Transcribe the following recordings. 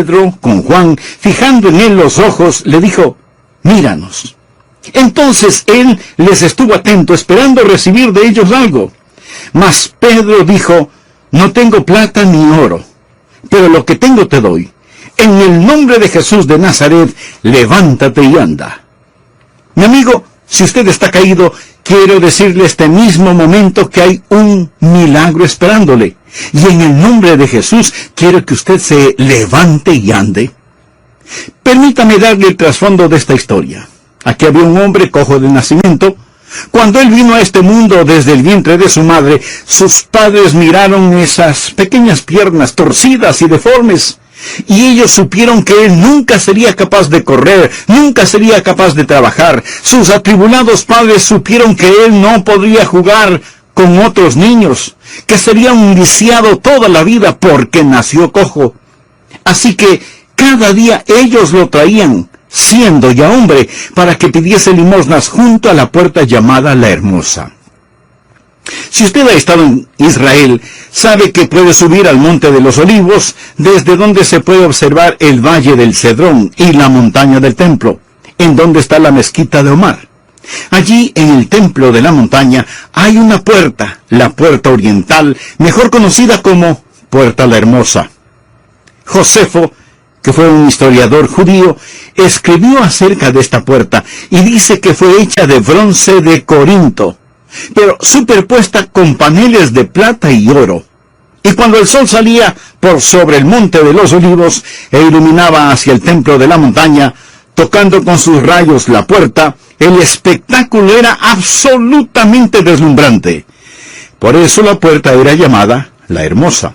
Pedro con Juan, fijando en él los ojos, le dijo: míranos. Entonces él les estuvo atento, esperando recibir de ellos algo. Mas Pedro dijo: no tengo plata ni oro, pero lo que tengo te doy. En el nombre de Jesús de Nazaret, levántate y anda. Mi amigo, si usted está caído, quiero decirle este mismo momento que hay un milagro esperándole. Y en el nombre de Jesús, quiero que usted se levante y ande. Permítame darle el trasfondo de esta historia. Aquí había un hombre cojo de nacimiento. Cuando él vino a este mundo desde el vientre de su madre, sus padres miraron esas pequeñas piernas torcidas y deformes, y ellos supieron que él nunca sería capaz de correr, nunca sería capaz de trabajar. Sus atribulados padres supieron que él no podría jugar con otros niños, que sería un lisiado toda la vida porque nació cojo. Así que cada día ellos lo traían, siendo ya hombre, para que pidiese limosnas junto a la puerta llamada La Hermosa. Si usted ha estado en Israel, sabe que puede subir al Monte de los Olivos, desde donde se puede observar el Valle del Cedrón y la montaña del Templo, en donde está la mezquita de Omar. Allí, en el templo de la montaña, hay una puerta, la puerta oriental, mejor conocida como Puerta La Hermosa. Josefo, que fue un historiador judío, escribió acerca de esta puerta y dice que fue hecha de bronce de Corinto, pero superpuesta con paneles de plata y oro. Y cuando el sol salía por sobre el Monte de los Olivos e iluminaba hacia el templo de la montaña, tocando con sus rayos la puerta, el espectáculo era absolutamente deslumbrante. Por eso la puerta era llamada La Hermosa.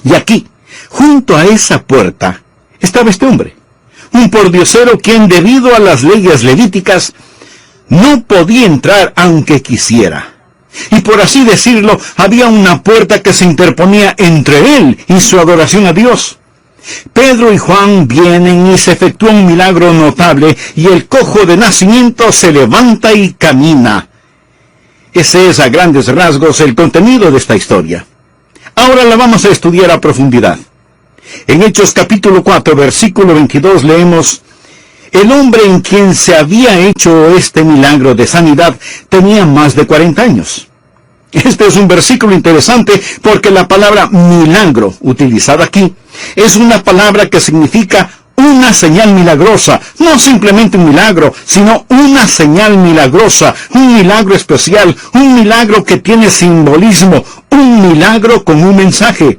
Y aquí, junto a esa puerta, estaba este hombre, un pordiosero quien, debido a las leyes levíticas, no podía entrar aunque quisiera. Y por así decirlo, había una puerta que se interponía entre él y su adoración a Dios. Pedro y Juan vienen y se efectúa un milagro notable, y el cojo de nacimiento se levanta y camina. Ese es a grandes rasgos el contenido de esta historia. Ahora la vamos a estudiar a profundidad. En Hechos capítulo 4, versículo 22 leemos: el hombre en quien se había hecho este milagro de sanidad tenía más de 40 años. Este es un versículo interesante porque la palabra milagro utilizada aquí es una palabra que significa una señal milagrosa, no simplemente un milagro, sino una señal milagrosa, un milagro especial, un milagro que tiene simbolismo, un milagro con un mensaje.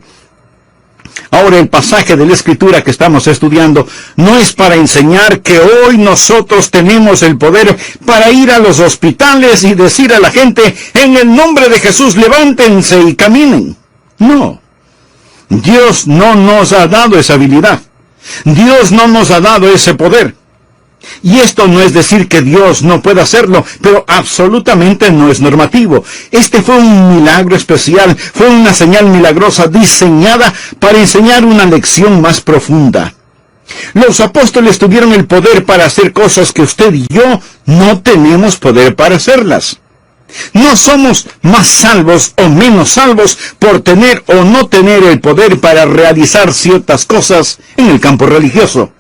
Ahora, el pasaje de la Escritura que estamos estudiando no es para enseñar que hoy nosotros tenemos el poder para ir a los hospitales y decir a la gente: en el nombre de Jesús, levántense y caminen. No. Dios no nos ha dado esa habilidad. Dios no nos ha dado ese poder. Y esto no es decir que Dios no pueda hacerlo, pero absolutamente no es normativo. Este fue un milagro especial, fue una señal milagrosa diseñada para enseñar una lección más profunda. Los apóstoles tuvieron el poder para hacer cosas que usted y yo no tenemos poder para hacerlas. No somos más salvos o menos salvos por tener o no tener el poder para realizar ciertas cosas en el campo religioso.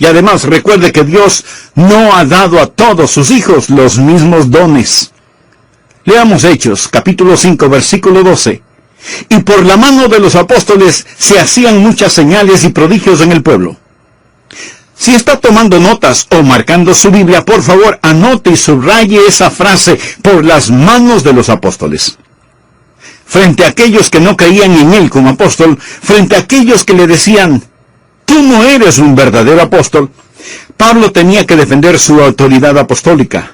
Y además recuerde que Dios no ha dado a todos sus hijos los mismos dones. Leamos Hechos, capítulo 5, versículo 12. Y por la mano de los apóstoles se hacían muchas señales y prodigios en el pueblo. Si está tomando notas o marcando su Biblia, por favor, anote y subraye esa frase: por las manos de los apóstoles. Frente a aquellos que no creían en él como apóstol, frente a aquellos que le decían: tú no eres un verdadero apóstol, Pablo tenía que defender su autoridad apostólica.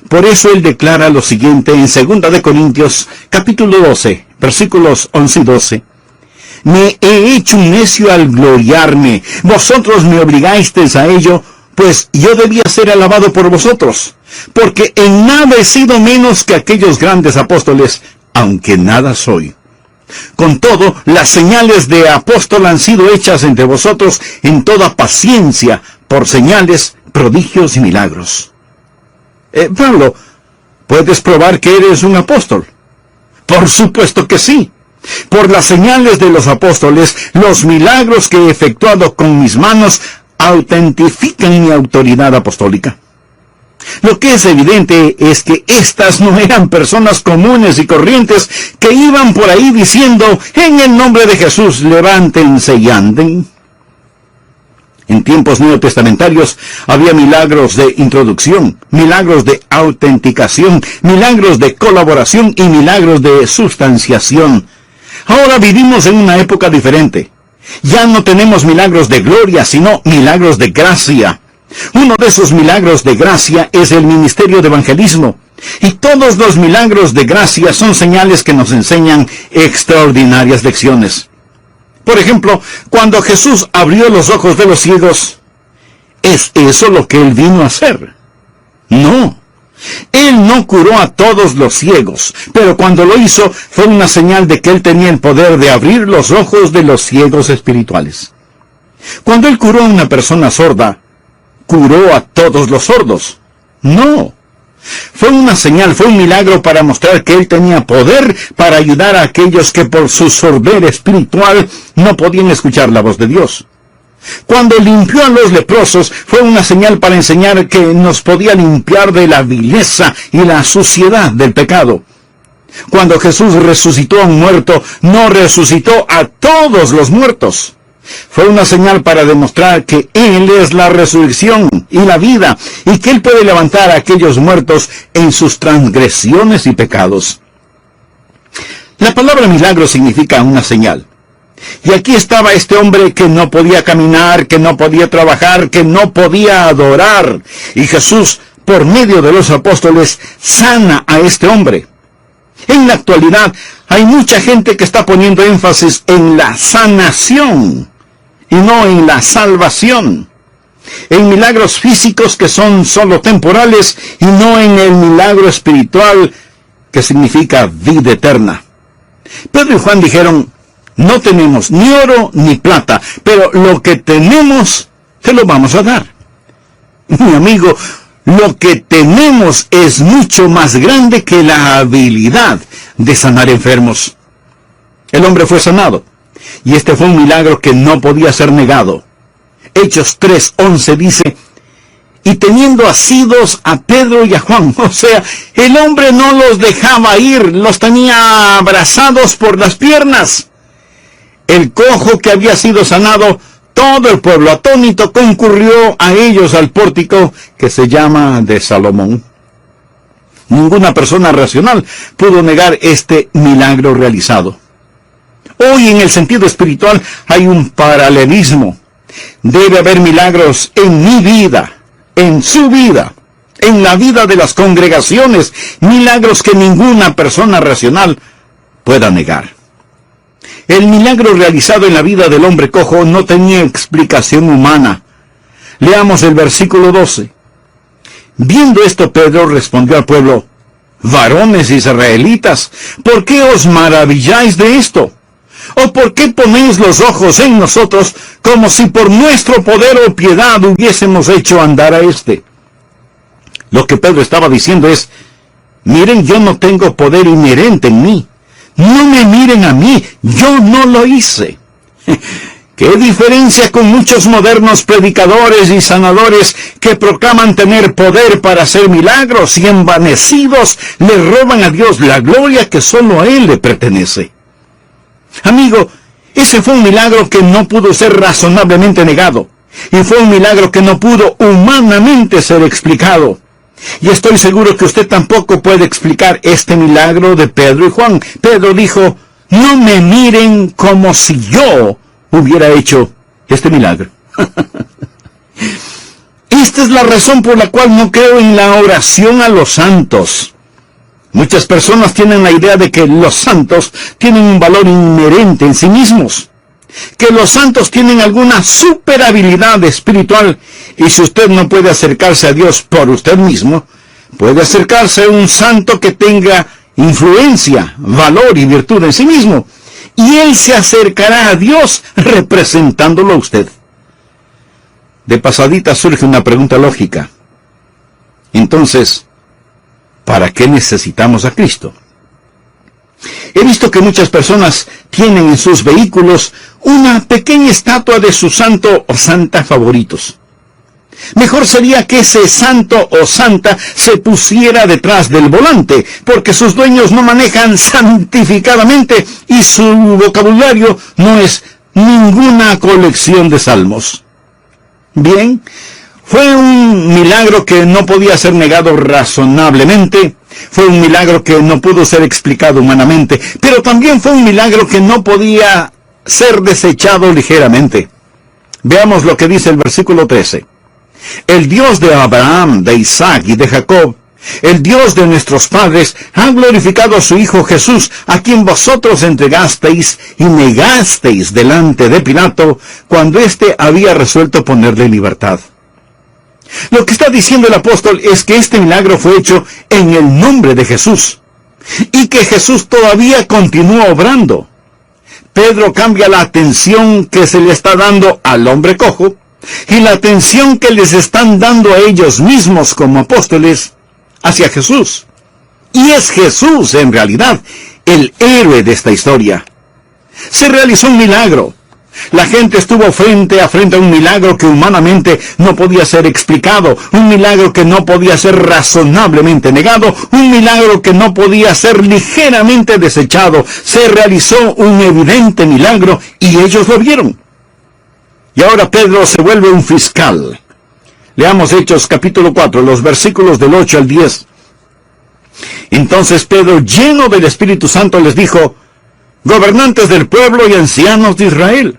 Por eso él declara lo siguiente en 2 de Corintios, capítulo 12, versículos 11 y 12. Me he hecho un necio al gloriarme. Vosotros me obligasteis a ello, pues yo debía ser alabado por vosotros, porque en nada he sido menos que aquellos grandes apóstoles, aunque nada soy. Con todo, las señales de apóstol han sido hechas entre vosotros en toda paciencia, por señales, prodigios y milagros. Pablo, ¿puedes probar que eres un apóstol? Por supuesto que sí. Por las señales de los apóstoles, los milagros que he efectuado con mis manos autentifican mi autoridad apostólica. Lo que es evidente es que estas no eran personas comunes y corrientes que iban por ahí diciendo, en el nombre de Jesús, levántense y anden. En tiempos neotestamentarios había milagros de introducción, milagros de autenticación, milagros de colaboración y milagros de sustanciación. Ahora vivimos en una época diferente. Ya no tenemos milagros de gloria, sino milagros de gracia. Uno de esos milagros de gracia es el ministerio de evangelismo. Y todos los milagros de gracia son señales que nos enseñan extraordinarias lecciones. Por ejemplo, cuando Jesús abrió los ojos de los ciegos, ¿es eso lo que Él vino a hacer? No. Él no curó a todos los ciegos, pero cuando lo hizo fue una señal de que Él tenía el poder de abrir los ojos de los ciegos espirituales. Cuando Él curó a una persona sorda, ¿curó a todos los sordos? No. Fue una señal, fue un milagro para mostrar que Él tenía poder para ayudar a aquellos que por su sordera espiritual no podían escuchar la voz de Dios. Cuando limpió a los leprosos, fue una señal para enseñar que nos podía limpiar de la vileza y la suciedad del pecado. Cuando Jesús resucitó a un muerto, no resucitó a todos los muertos. Fue una señal para demostrar que Él es la resurrección y la vida, y que Él puede levantar a aquellos muertos en sus transgresiones y pecados. La palabra milagro significa una señal. Y aquí estaba este hombre que no podía caminar, que no podía trabajar, que no podía adorar. Y Jesús, por medio de los apóstoles, sana a este hombre. En la actualidad, hay mucha gente que está poniendo énfasis en la sanación y no en la salvación. En milagros físicos que son solo temporales y no en el milagro espiritual que significa vida eterna. Pedro y Juan dijeron, no tenemos ni oro ni plata, pero lo que tenemos te lo vamos a dar. Mi amigo, lo que tenemos es mucho más grande que la habilidad de sanar enfermos. El hombre fue sanado, y este fue un milagro que no podía ser negado. Hechos 3:11 dice, y teniendo asidos a Pedro y a Juan, o sea, el hombre no los dejaba ir, los tenía abrazados por las piernas. El cojo que había sido sanado, todo el pueblo atónito concurrió a ellos al pórtico que se llama de Salomón. Ninguna persona racional pudo negar este milagro realizado. Hoy en el sentido espiritual hay un paralelismo. Debe haber milagros en mi vida, en su vida, en la vida de las congregaciones, milagros que ninguna persona racional pueda negar. El milagro realizado en la vida del hombre cojo no tenía explicación humana. Leamos el versículo 12. Viendo esto, Pedro respondió al pueblo, varones israelitas, ¿por qué os maravilláis de esto? ¿O por qué ponéis los ojos en nosotros como si por nuestro poder o piedad hubiésemos hecho andar a éste? Lo que Pedro estaba diciendo es, miren, yo no tengo poder inherente en mí. No me miren a mí, yo no lo hice. ¿Qué diferencia con muchos modernos predicadores y sanadores que proclaman tener poder para hacer milagros y envanecidos le roban a Dios la gloria que solo a Él le pertenece? Amigo, ese fue un milagro que no pudo ser razonablemente negado, y fue un milagro que no pudo humanamente ser explicado. Y estoy seguro que usted tampoco puede explicar este milagro de Pedro y Juan. Pedro dijo, no me miren como si yo hubiera hecho este milagro. Esta es la razón por la cual no creo en la oración a los santos. Muchas personas tienen la idea de que los santos tienen un valor inherente en sí mismos, que los santos tienen alguna super habilidad espiritual, y si usted no puede acercarse a Dios por usted mismo, puede acercarse a un santo que tenga influencia, valor y virtud en sí mismo, y él se acercará a Dios representándolo a usted. De pasadita surge una pregunta lógica. Entonces, ¿para qué necesitamos a Cristo? He visto que muchas personas tienen en sus vehículos una pequeña estatua de su santo o santa favoritos. Mejor sería que ese santo o santa se pusiera detrás del volante, porque sus dueños no manejan santificadamente y su vocabulario no es ninguna colección de salmos. Bien, fue un milagro que no podía ser negado razonablemente, fue un milagro que no pudo ser explicado humanamente, pero también fue un milagro que no podía ser desechado ligeramente. Veamos lo que dice el versículo 13. El Dios de Abraham, de Isaac y de Jacob, el Dios de nuestros padres, ha glorificado a su Hijo Jesús, a quien vosotros entregasteis y negasteis delante de Pilato, cuando éste había resuelto ponerle en libertad. Lo que está diciendo el apóstol es que este milagro fue hecho en el nombre de Jesús, y que Jesús todavía continúa obrando. Pedro cambia la atención que se le está dando al hombre cojo, y la atención que les están dando a ellos mismos como apóstoles hacia Jesús. Y es Jesús, en realidad, el héroe de esta historia. Se realizó un milagro. La gente estuvo frente a frente a un milagro que humanamente no podía ser explicado, un milagro que no podía ser razonablemente negado, un milagro que no podía ser ligeramente desechado. Se realizó un evidente milagro y ellos lo vieron. Y ahora Pedro se vuelve un fiscal. Leamos Hechos capítulo 4, los versículos del 8 al 10. Entonces Pedro, lleno del Espíritu Santo, les dijo: gobernantes del pueblo y ancianos de Israel,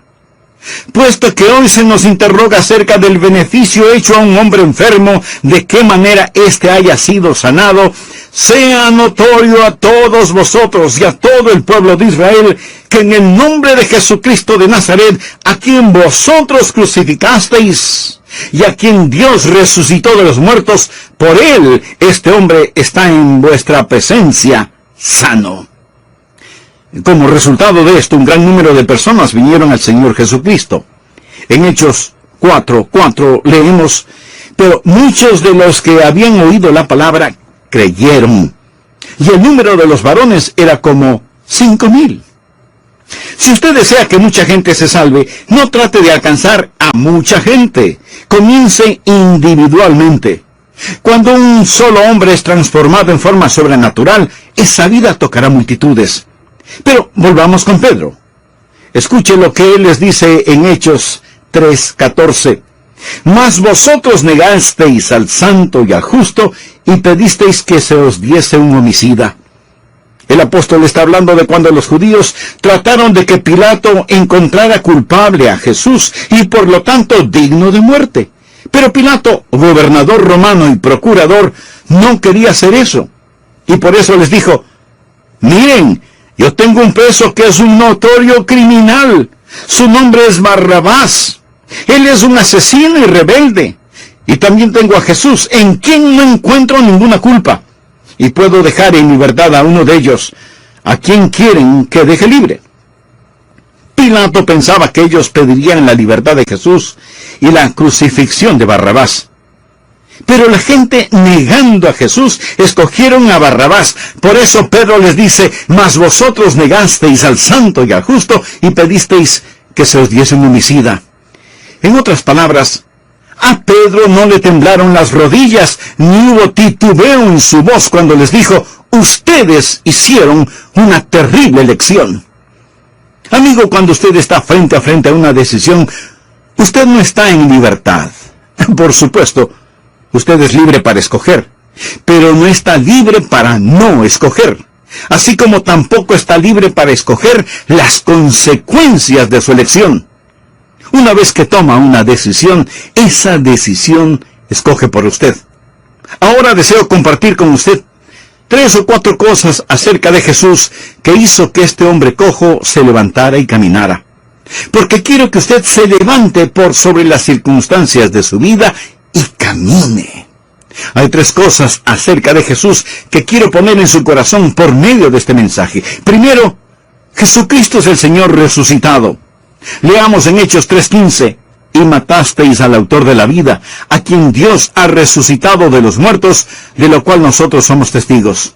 puesto que hoy se nos interroga acerca del beneficio hecho a un hombre enfermo, de qué manera éste haya sido sanado, sea notorio a todos vosotros y a todo el pueblo de Israel, que en el nombre de Jesucristo de Nazaret, a quien vosotros crucificasteis, y a quien Dios resucitó de los muertos, por él este hombre está en vuestra presencia sano. Como resultado de esto, un gran número de personas vinieron al Señor Jesucristo. En Hechos 4:4 leemos: pero muchos de los que habían oído la palabra creyeron, y el número de los varones era como 5,000. Si usted desea que mucha gente se salve, no trate de alcanzar a mucha gente. Comience individualmente. Cuando un solo hombre es transformado en forma sobrenatural, esa vida tocará multitudes. Pero volvamos con Pedro. Escuche lo que él les dice en Hechos 3:14. Mas vosotros negasteis al santo y al justo, y pedisteis que se os diese un homicida. El apóstol está hablando de cuando los judíos trataron de que Pilato encontrara culpable a Jesús y por lo tanto digno de muerte. Pero Pilato, gobernador romano y procurador, no quería hacer eso. Y por eso les dijo: miren, yo tengo un preso que es un notorio criminal. Su nombre es Barrabás. Él es un asesino y rebelde. Y también tengo a Jesús, en quien no encuentro ninguna culpa. Y puedo dejar en libertad a uno de ellos, a quien quieren que deje libre. Pilato pensaba que ellos pedirían la libertad de Jesús y la crucifixión de Barrabás. Pero la gente, negando a Jesús, escogieron a Barrabás. Por eso Pedro les dice: mas vosotros negasteis al santo y al justo, y pedisteis que se os diese un homicida. En otras palabras, a Pedro no le temblaron las rodillas, ni hubo titubeo en su voz cuando les dijo: ustedes hicieron una terrible elección. Amigo, cuando usted está frente a frente a una decisión, usted no está en libertad. Por supuesto, usted es libre para escoger, pero no está libre para no escoger. Así como tampoco está libre para escoger las consecuencias de su elección. Una vez que toma una decisión, esa decisión escoge por usted. Ahora deseo compartir con usted 3 o 4 cosas acerca de Jesús que hizo que este hombre cojo se levantara y caminara. Porque quiero que usted se levante por sobre las circunstancias de su vida y camine. Hay 3 cosas acerca de Jesús que quiero poner en su corazón por medio de este mensaje. Primero, Jesucristo es el Señor resucitado. Leamos en Hechos 3:15. Y matasteis al autor de la vida, a quien Dios ha resucitado de los muertos, de lo cual nosotros somos testigos.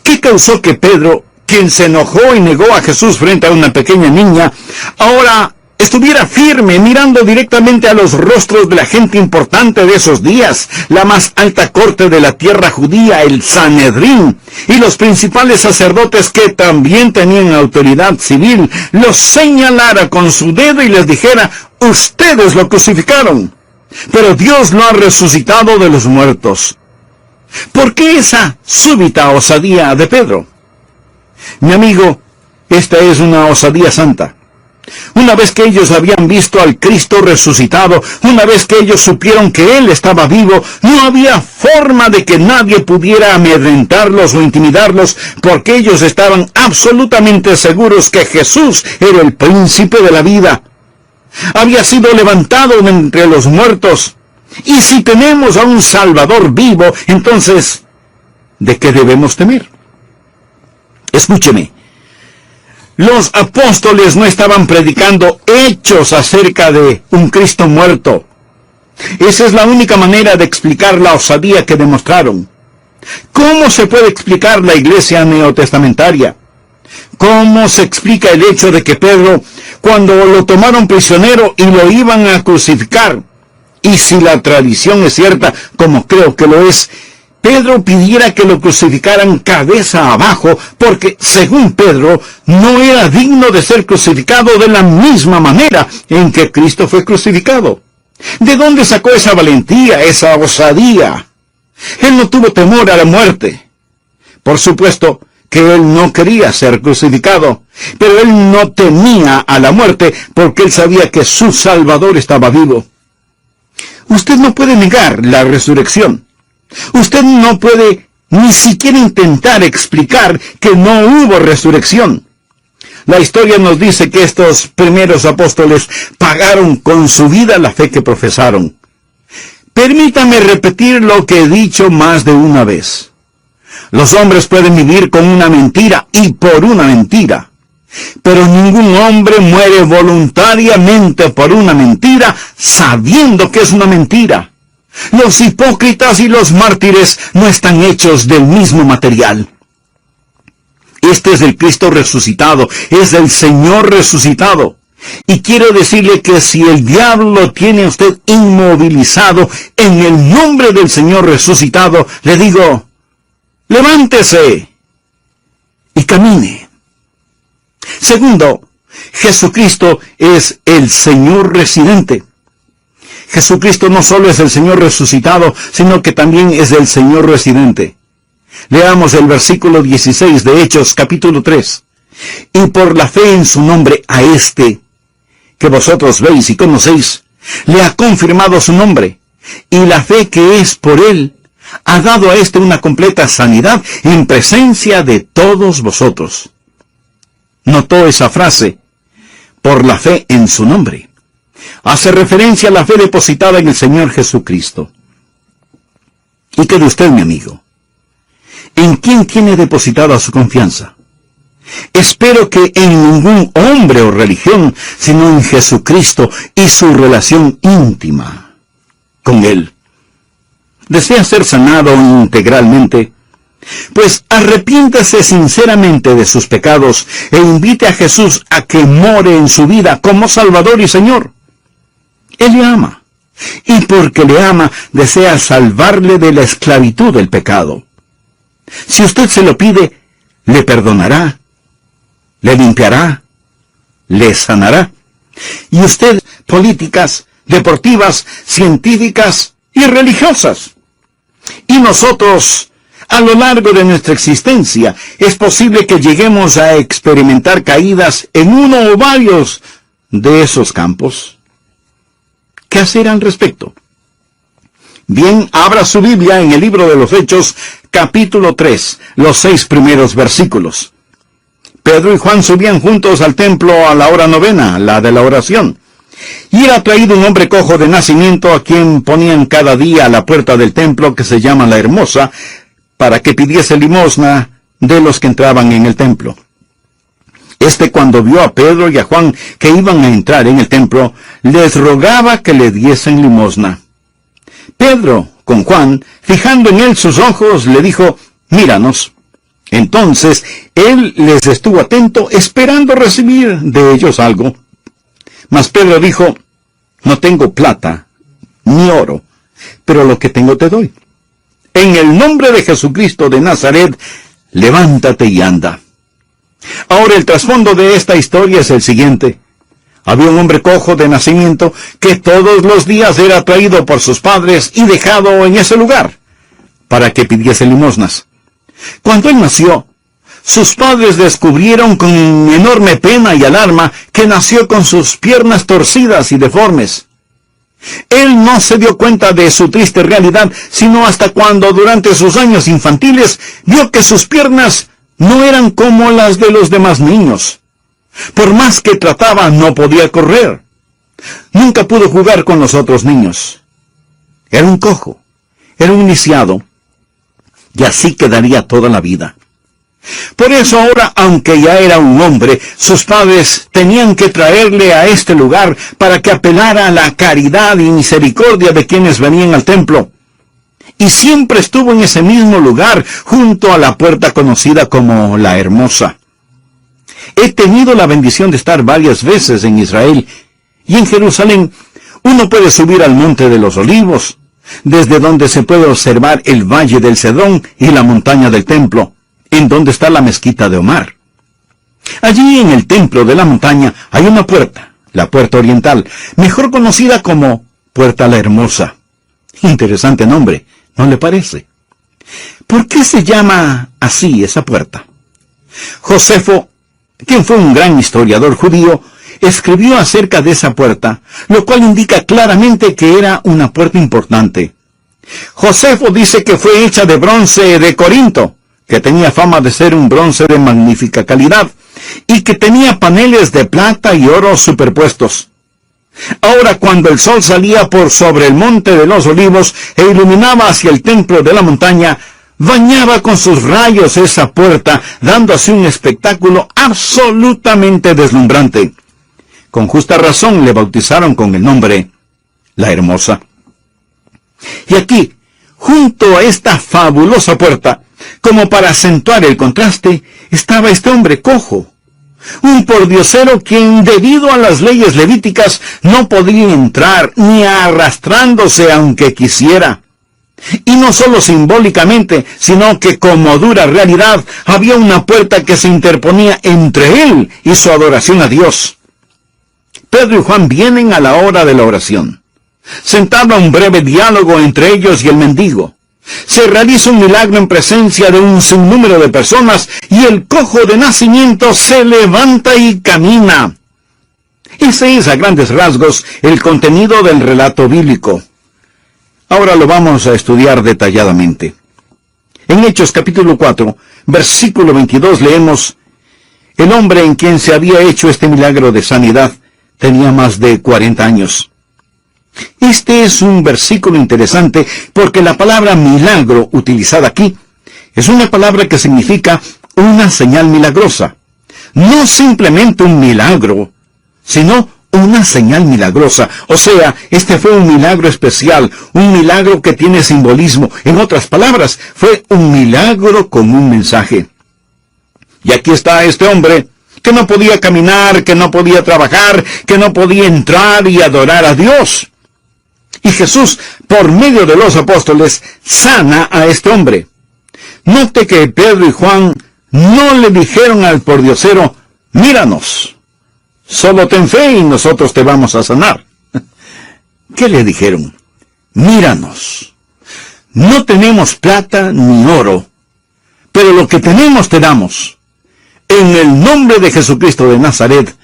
¿Qué causó que Pedro quien se enojó y negó a Jesús frente a una pequeña niña, ahora estuviera firme mirando directamente a los rostros de la gente importante de esos días, la más alta corte de la tierra judía, el Sanedrín, y los principales sacerdotes que también tenían autoridad civil, los señalara con su dedo y les dijera: ustedes lo crucificaron, pero Dios lo ha resucitado de los muertos. ¿Por qué esa súbita osadía de Pedro? Mi amigo, esta es una osadía santa. Una vez que ellos habían visto al Cristo resucitado, una vez que ellos supieron que Él estaba vivo, no había forma de que nadie pudiera amedrentarlos o intimidarlos, porque ellos estaban absolutamente seguros que Jesús era el príncipe de la vida. Había sido levantado de entre los muertos. Y si tenemos a un Salvador vivo, entonces, ¿de qué debemos temer? Escúcheme. Los apóstoles no estaban predicando hechos acerca de un Cristo muerto. Esa es la única manera de explicar la osadía que demostraron. ¿Cómo se puede explicar la iglesia neotestamentaria? ¿Cómo se explica el hecho de que Pedro, cuando lo tomaron prisionero y lo iban a crucificar, y si la tradición es cierta, como creo que lo es, Pedro pidiera que lo crucificaran cabeza abajo, porque, según Pedro, no era digno de ser crucificado de la misma manera en que Cristo fue crucificado? ¿De dónde sacó esa valentía, esa osadía? Él no tuvo temor a la muerte. Por supuesto que él no quería ser crucificado, pero él no temía a la muerte porque él sabía que su Salvador estaba vivo. Usted no puede negar la resurrección. Usted no puede ni siquiera intentar explicar que no hubo resurrección. La historia nos dice que estos primeros apóstoles pagaron con su vida la fe que profesaron. Permítame repetir lo que he dicho más de una vez. Los hombres pueden vivir con una mentira y por una mentira, pero ningún hombre muere voluntariamente por una mentira sabiendo que es una mentira. Los hipócritas y los mártires no están hechos del mismo material. Este es el Cristo resucitado, es el Señor resucitado. Y quiero decirle que si el diablo lo tiene a usted inmovilizado, en el nombre del Señor resucitado, le digo: levántese y camine. Segundo, Jesucristo es el Señor residente. Jesucristo no solo es el Señor resucitado, sino que también es el Señor residente. Leamos el versículo 16 de Hechos, capítulo 3. Y por la fe en su nombre a este, que vosotros veis y conocéis, le ha confirmado su nombre, y la fe que es por él ha dado a este una completa sanidad en presencia de todos vosotros. ¿Notó esa frase? Por la fe en su nombre. Hace referencia a la fe depositada en el Señor Jesucristo. ¿Y qué de usted, mi amigo? ¿En quién tiene depositada su confianza? Espero que en ningún hombre o religión, sino en Jesucristo y su relación íntima con Él. ¿Desea ser sanado integralmente? Pues arrepiéntase sinceramente de sus pecados e invite a Jesús a que more en su vida como Salvador y Señor. Él le ama, y porque le ama, desea salvarle de la esclavitud del pecado. Si usted se lo pide, le perdonará, le limpiará, le sanará. Y usted, políticas, deportivas, científicas y religiosas. Y nosotros, a lo largo de nuestra existencia, es posible que lleguemos a experimentar caídas en uno o varios de esos campos. ¿Qué hacer al respecto? Bien, abra su Biblia en el libro de los Hechos, capítulo 3, los 6 primeros versículos. Pedro y Juan subían juntos al templo a la hora novena, la de la oración. Y era traído un hombre cojo de nacimiento a quien ponían cada día a la puerta del templo, que se llama La Hermosa, para que pidiese limosna de los que entraban en el templo. Este, cuando vio a Pedro y a Juan que iban a entrar en el templo, les rogaba que le diesen limosna. Pedro, con Juan, fijando en él sus ojos, le dijo: míranos. Entonces él les estuvo atento, esperando recibir de ellos algo. Mas Pedro dijo, no tengo plata ni oro, pero lo que tengo te doy. En el nombre de Jesucristo de Nazaret, levántate y anda. Ahora el trasfondo de esta historia es el siguiente. Había un hombre cojo de nacimiento que todos los días era traído por sus padres y dejado en ese lugar para que pidiese limosnas. Cuando él nació, sus padres descubrieron con enorme pena y alarma que nació con sus piernas torcidas y deformes. Él no se dio cuenta de su triste realidad, sino hasta cuando durante sus años infantiles vio que sus piernas no eran como las de los demás niños. Por más que trataba, no podía correr. Nunca pudo jugar con los otros niños. Era un cojo, era un lisiado, y así quedaría toda la vida. Por eso ahora, aunque ya era un hombre, sus padres tenían que traerle a este lugar para que apelara a la caridad y misericordia de quienes venían al templo. Y siempre estuvo en ese mismo lugar, junto a la puerta conocida como la Hermosa. He tenido la bendición de estar varias veces en Israel, y en Jerusalén uno puede subir al Monte de los Olivos, desde donde se puede observar el Valle del Cedrón y la montaña del Templo, en donde está la mezquita de Omar. Allí en el templo de la montaña hay una puerta, la puerta oriental, mejor conocida como Puerta la Hermosa. Interesante nombre, ¿no le parece? ¿Por qué se llama así esa puerta? Josefo, quien fue un gran historiador judío, escribió acerca de esa puerta, lo cual indica claramente que era una puerta importante. Josefo dice que fue hecha de bronce de Corinto, que tenía fama de ser un bronce de magnífica calidad, y que tenía paneles de plata y oro superpuestos. Ahora, cuando el sol salía por sobre el Monte de los Olivos e iluminaba hacia el templo de la montaña, bañaba con sus rayos esa puerta, dando así un espectáculo absolutamente deslumbrante. Con justa razón le bautizaron con el nombre La Hermosa. Y aquí, junto a esta fabulosa puerta, como para acentuar el contraste, estaba este hombre cojo, un pordiosero quien, debido a las leyes levíticas, no podía entrar ni arrastrándose aunque quisiera. Y no solo simbólicamente, sino que como dura realidad, había una puerta que se interponía entre él y su adoración a Dios. Pedro y Juan vienen a la hora de la oración. Se entabla un breve diálogo entre ellos y el mendigo. Se realiza un milagro en presencia de un sinnúmero de personas y el cojo de nacimiento se levanta y camina. Ese es a grandes rasgos el contenido del relato bíblico. Ahora lo vamos a estudiar detalladamente. En Hechos capítulo 4, versículo 22 leemos: el hombre en quien se había hecho este milagro de sanidad tenía más de 40 años. Este es un versículo interesante porque la palabra milagro utilizada aquí es una palabra que significa una señal milagrosa. No simplemente un milagro, sino una señal milagrosa. O sea, este fue un milagro especial, un milagro que tiene simbolismo. En otras palabras, fue un milagro con un mensaje. Y aquí está este hombre que no podía caminar, que no podía trabajar, que no podía entrar y adorar a Dios. Y Jesús, por medio de los apóstoles, sana a este hombre. Note que Pedro y Juan no le dijeron al pordiosero: míranos, solo ten fe y nosotros te vamos a sanar. ¿Qué le dijeron? Míranos. No tenemos plata ni oro, pero lo que tenemos te damos. En el nombre de Jesucristo de Nazaret,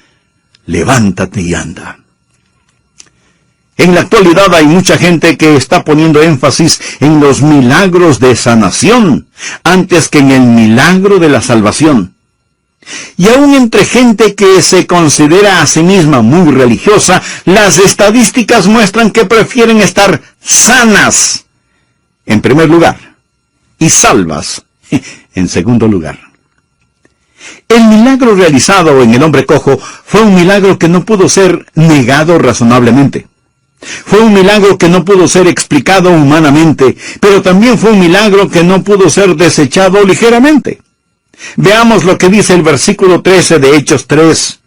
levántate y anda. En la actualidad hay mucha gente que está poniendo énfasis en los milagros de sanación antes que en el milagro de la salvación. Y aún entre gente que se considera a sí misma muy religiosa, las estadísticas muestran que prefieren estar sanas en primer lugar y salvas en segundo lugar. El milagro realizado en el hombre cojo fue un milagro que no pudo ser negado razonablemente. Fue un milagro que no pudo ser explicado humanamente, pero también fue un milagro que no pudo ser desechado ligeramente. Veamos lo que dice el versículo 13 de Hechos 3.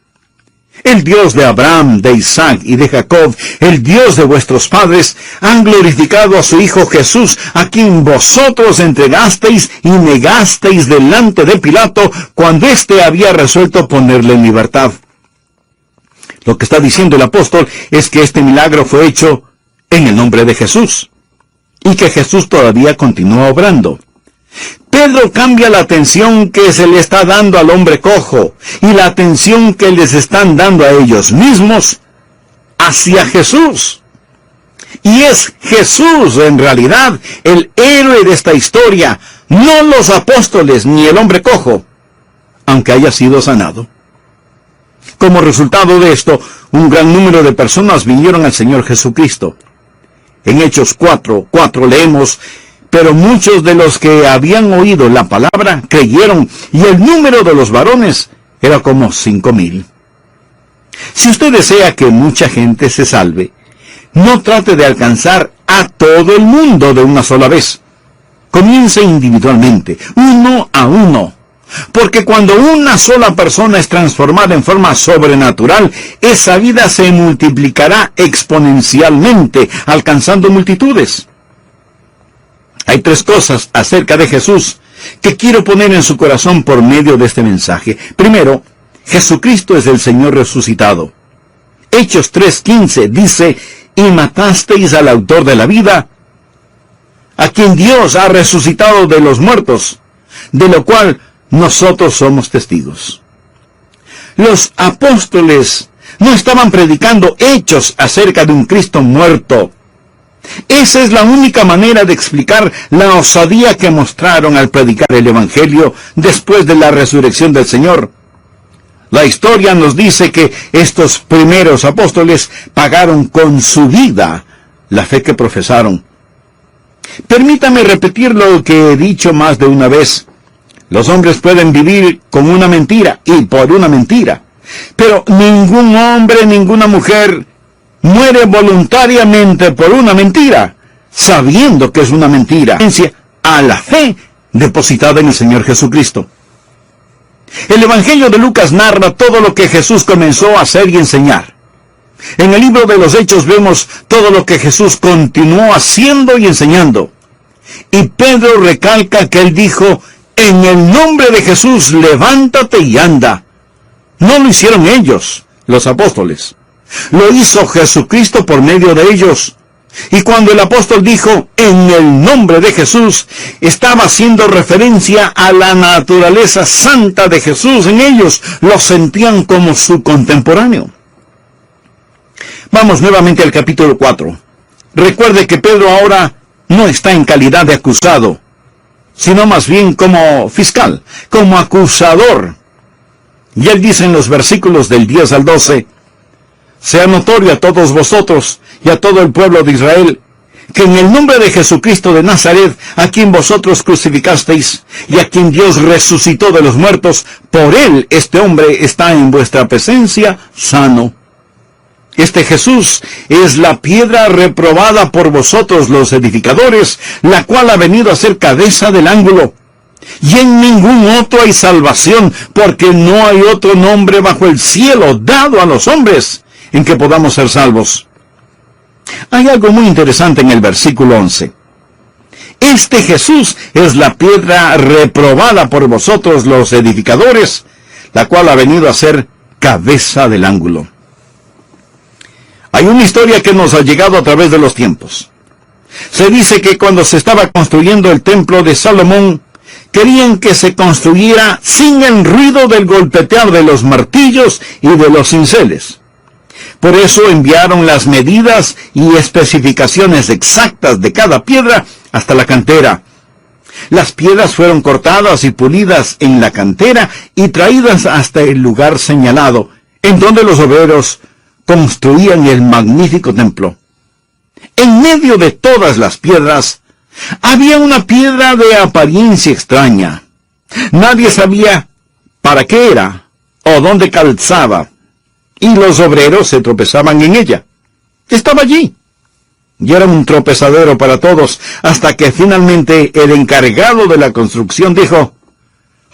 El Dios de Abraham, de Isaac y de Jacob, el Dios de vuestros padres, han glorificado a su Hijo Jesús, a quien vosotros entregasteis y negasteis delante de Pilato, cuando éste había resuelto ponerle en libertad. Lo que está diciendo el apóstol es que este milagro fue hecho en el nombre de Jesús, y que Jesús todavía continúa obrando. Pedro cambia la atención que se le está dando al hombre cojo y la atención que les están dando a ellos mismos hacia Jesús. Y es Jesús en realidad el héroe de esta historia, no los apóstoles ni el hombre cojo, aunque haya sido sanado. Como resultado de esto, un gran número de personas vinieron al Señor Jesucristo. En Hechos 4:4 leemos: pero muchos de los que habían oído la palabra creyeron, y el número de los varones era como 5,000. Si usted desea que mucha gente se salve, no trate de alcanzar a todo el mundo de una sola vez. Comience individualmente, uno a uno. Porque cuando una sola persona es transformada en forma sobrenatural, esa vida se multiplicará exponencialmente, alcanzando multitudes. Hay 3 cosas acerca de Jesús que quiero poner en su corazón por medio de este mensaje. Primero, Jesucristo es el Señor resucitado. Hechos 3:15 dice: y matasteis al autor de la vida, a quien Dios ha resucitado de los muertos, de lo cual nosotros somos testigos. Los apóstoles no estaban predicando hechos acerca de un Cristo muerto. Esa es la única manera de explicar la osadía que mostraron al predicar el Evangelio después de la resurrección del Señor. La historia nos dice que estos primeros apóstoles pagaron con su vida la fe que profesaron. Permítame repetir lo que he dicho más de una vez. Los hombres pueden vivir con una mentira y por una mentira, pero ningún hombre, ninguna mujer muere voluntariamente por una mentira, sabiendo que es una mentira, a la fe depositada en el Señor Jesucristo. El Evangelio de Lucas narra todo lo que Jesús comenzó a hacer y enseñar. En el libro de los Hechos vemos todo lo que Jesús continuó haciendo y enseñando. Y Pedro recalca que él dijo: en el nombre de Jesús, levántate y anda. No lo hicieron ellos, los apóstoles. Lo hizo Jesucristo por medio de ellos. Y cuando el apóstol dijo, en el nombre de Jesús, estaba haciendo referencia a la naturaleza santa de Jesús en ellos. Lo sentían como su contemporáneo. Vamos nuevamente al capítulo 4. Recuerde que Pedro ahora no está en calidad de acusado, sino más bien como fiscal, como acusador. Y él dice en los versículos del 10 al 12, sea notorio a todos vosotros y a todo el pueblo de Israel, que en el nombre de Jesucristo de Nazaret, a quien vosotros crucificasteis, y a quien Dios resucitó de los muertos, por él este hombre está en vuestra presencia sano. Este Jesús es la piedra reprobada por vosotros los edificadores, la cual ha venido a ser cabeza del ángulo. Y en ningún otro hay salvación, porque no hay otro nombre bajo el cielo dado a los hombres en que podamos ser salvos. Hay algo muy interesante en el versículo 11. Este Jesús es la piedra reprobada por vosotros los edificadores, la cual ha venido a ser cabeza del ángulo. Hay una historia que nos ha llegado a través de los tiempos. Se dice que cuando se estaba construyendo el templo de Salomón, querían que se construyera sin el ruido del golpetear de los martillos y de los cinceles. Por eso enviaron las medidas y especificaciones exactas de cada piedra hasta la cantera. Las piedras fueron cortadas y pulidas en la cantera y traídas hasta el lugar señalado, en donde los obreros construían el magnífico templo. En medio de todas las piedras, había una piedra de apariencia extraña. Nadie sabía para qué era o dónde calzaba, y los obreros se tropezaban en ella. Estaba allí, y era un tropezadero para todos, hasta que finalmente el encargado de la construcción dijo,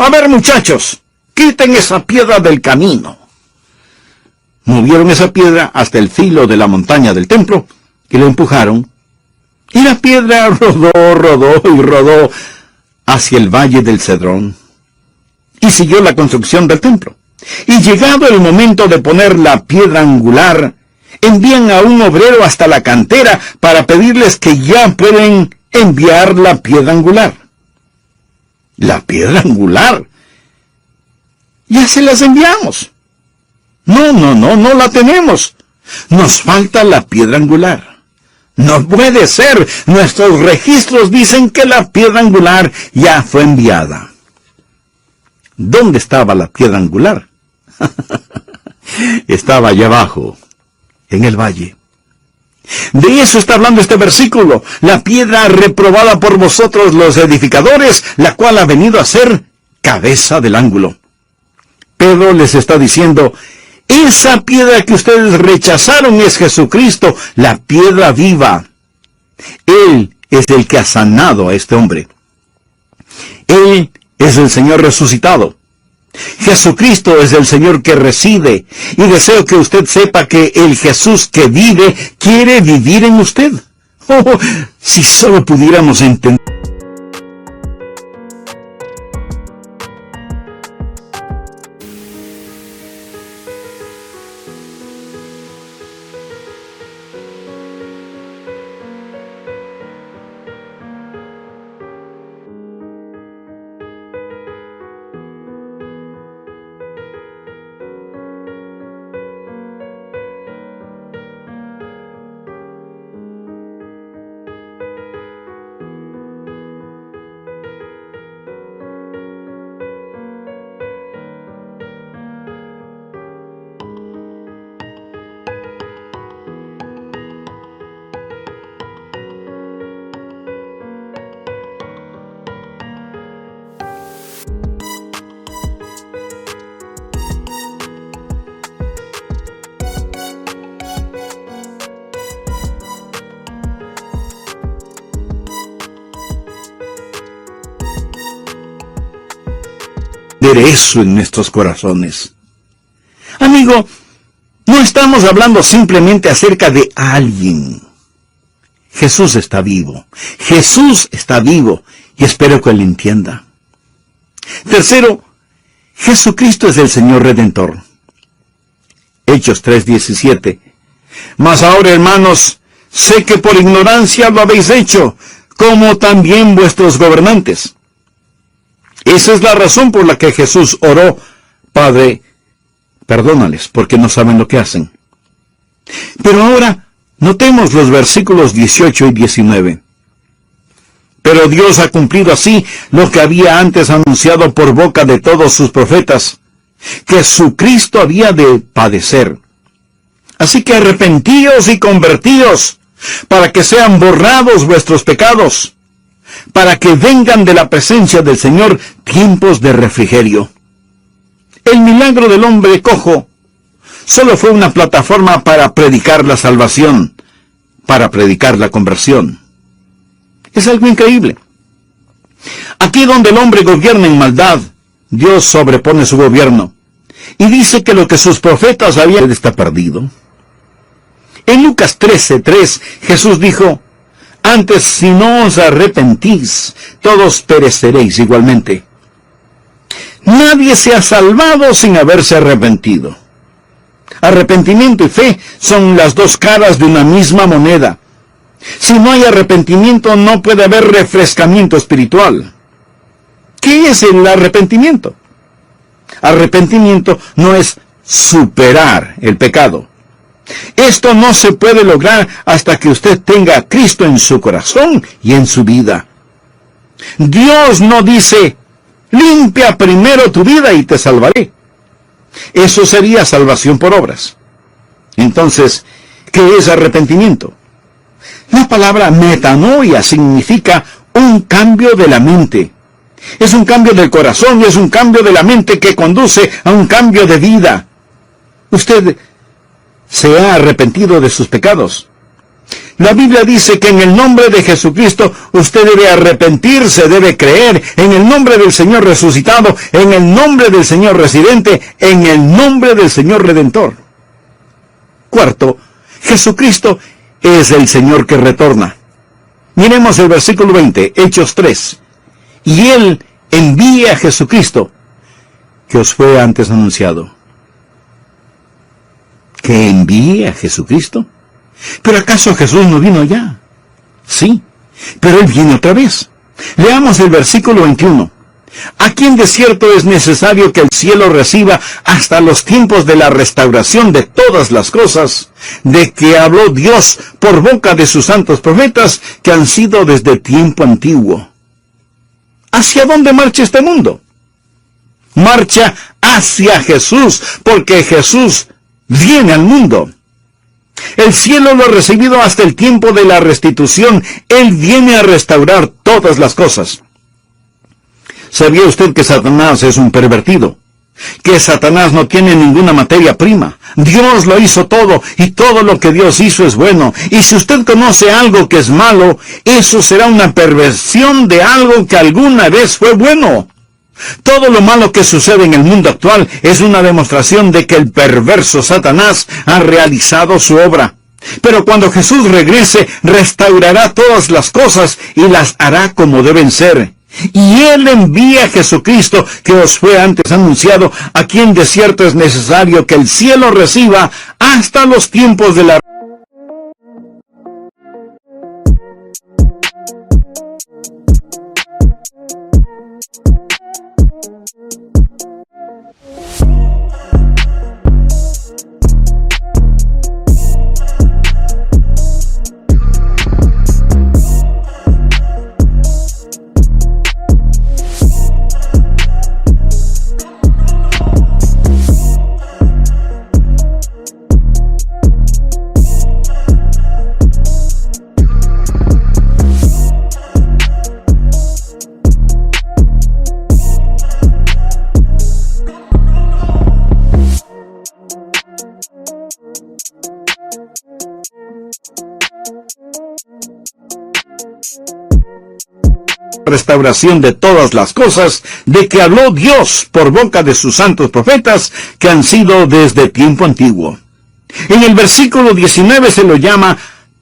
A ver, muchachos, quiten esa piedra del camino. Movieron esa piedra hasta el filo de la montaña del templo y lo empujaron. Y la piedra rodó y rodó hacia el valle del Cedrón. Y siguió la construcción del templo. Y llegado el momento de poner la piedra angular, envían a un obrero hasta la cantera para pedirles que ya pueden enviar la piedra angular. La piedra angular. Ya se las enviamos. No la tenemos. Nos falta la piedra angular. No puede ser. Nuestros registros dicen que la piedra angular ya fue enviada. ¿Dónde estaba la piedra angular? Estaba allá abajo, en el valle. De eso está hablando este versículo. La piedra reprobada por vosotros los edificadores, la cual ha venido a ser cabeza del ángulo. Pedro les está diciendo, esa piedra que ustedes rechazaron es Jesucristo, la piedra viva. Él es el que ha sanado a este hombre. Él es el Señor resucitado. Jesucristo es el Señor que reside, y deseo que usted sepa que el Jesús que vive quiere vivir en usted. Oh, si solo pudiéramos entender. Eso en nuestros corazones. Amigo, no estamos hablando simplemente acerca de alguien. Jesús está vivo. Jesús está vivo, y espero que lo entienda. Tercero, Jesucristo es el Señor Redentor. Hechos 3:17. Mas ahora, hermanos, sé que por ignorancia lo habéis hecho, como también vuestros gobernantes. Esa es la razón por la que Jesús oró, Padre, perdónales, porque no saben lo que hacen. Pero ahora, notemos los versículos 18 y 19. Pero Dios ha cumplido así lo que había antes anunciado por boca de todos sus profetas, que su Cristo había de padecer. Así que arrepentíos y convertíos, para que sean borrados vuestros pecados, para que vengan de la presencia del Señor tiempos de refrigerio. El milagro del hombre cojo solo fue una plataforma para predicar la salvación, para predicar la conversión. Es algo increíble. Aquí donde el hombre gobierna en maldad, Dios sobrepone su gobierno, y dice que lo que sus profetas habían está perdido. En Lucas 13:3, Jesús dijo, antes, si no os arrepentís, todos pereceréis igualmente. Nadie se ha salvado sin haberse arrepentido. Arrepentimiento y fe son las dos caras de una misma moneda. Si no hay arrepentimiento, no puede haber refrescamiento espiritual. ¿Qué es el arrepentimiento? Arrepentimiento no es superar el pecado. Esto no se puede lograr hasta que usted tenga a Cristo en su corazón y en su vida. Dios no dice, limpia primero tu vida y te salvaré. Eso sería salvación por obras. Entonces, ¿qué es arrepentimiento? La palabra metanoia significa un cambio de la mente. Es un cambio del corazón y es un cambio de la mente que conduce a un cambio de vida. Usted se ha arrepentido de sus pecados. La Biblia dice que en el nombre de Jesucristo usted debe arrepentirse, debe creer en el nombre del Señor resucitado, en el nombre del Señor residente, en el nombre del Señor redentor. Cuarto, Jesucristo es el Señor que retorna. Miremos el versículo 20, Hechos 3. Y Él envía a Jesucristo, que os fue antes anunciado. ¿Que envíe a Jesucristo? ¿Pero acaso Jesús no vino ya? Sí, pero Él viene otra vez. Leamos el versículo 21. Aquí en desierto es necesario que el cielo reciba hasta los tiempos de la restauración de todas las cosas, de que habló Dios por boca de sus santos profetas que han sido desde tiempo antiguo. ¿Hacia dónde marcha este mundo? Marcha hacia Jesús, porque Jesús viene al mundo. El cielo lo ha recibido hasta el tiempo de la restitución. Él viene a restaurar todas las cosas. ¿Sabía usted que Satanás es un pervertido? Que Satanás no tiene ninguna materia prima. Dios lo hizo todo, y todo lo que Dios hizo es bueno. Y si usted conoce algo que es malo, eso será una perversión de algo que alguna vez fue bueno. Todo lo malo que sucede en el mundo actual es una demostración de que el perverso Satanás ha realizado su obra. Pero cuando Jesús regrese, restaurará todas las cosas y las hará como deben ser. Y Él envía a Jesucristo, que os fue antes anunciado, a quien de cierto es necesario que el cielo reciba hasta los tiempos de la restauración de todas las cosas, de que habló Dios por boca de sus santos profetas, que han sido desde tiempo antiguo. En el versículo 19 se lo llama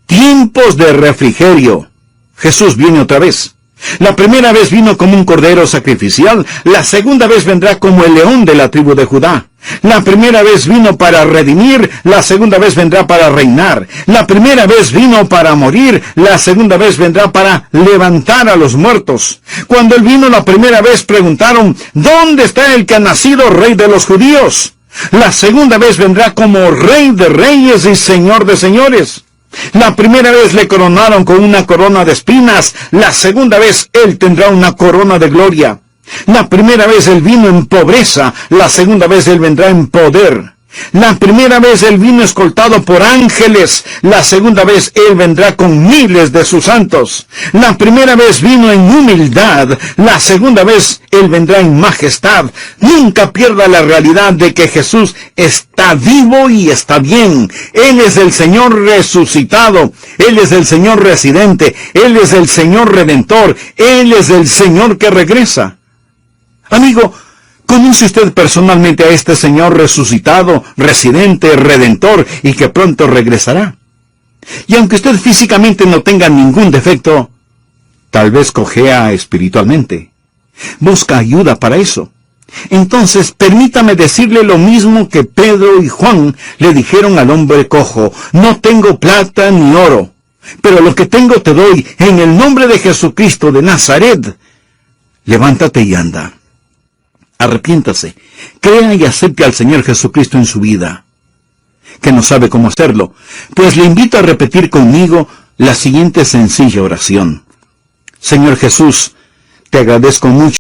tiempos de refrigerio. Jesús viene otra vez. La primera vez vino como un cordero sacrificial, la segunda vez vendrá como el león de la tribu de Judá. La primera vez vino para redimir, la segunda vez vendrá para reinar. La primera vez vino para morir, la segunda vez vendrá para levantar a los muertos. Cuando Él vino la primera vez preguntaron, ¿dónde está el que ha nacido rey de los judíos? La segunda vez vendrá como rey de reyes y señor de señores. La primera vez le coronaron con una corona de espinas, la segunda vez Él tendrá una corona de gloria. La primera vez Él vino en pobreza, la segunda vez Él vendrá en poder. La primera vez Él vino escoltado por ángeles, la segunda vez Él vendrá con miles de sus santos. La primera vez vino en humildad, la segunda vez Él vendrá en majestad. Nunca pierda la realidad de que Jesús está vivo y está bien. Él es el Señor resucitado, Él es el Señor residente, Él es el Señor redentor, Él es el Señor que regresa. Amigo, ¿conoce usted personalmente a este Señor resucitado, residente, redentor y que pronto regresará? Y aunque usted físicamente no tenga ningún defecto, tal vez cojea espiritualmente. Busca ayuda para eso. Entonces, permítame decirle lo mismo que Pedro y Juan le dijeron al hombre cojo: no tengo plata ni oro, pero lo que tengo te doy, en el nombre de Jesucristo de Nazaret. Levántate y anda. Arrepiéntase, crea y acepte al Señor Jesucristo en su vida. Que no sabe cómo hacerlo, pues le invito a repetir conmigo la siguiente sencilla oración. Señor Jesús, te agradezco mucho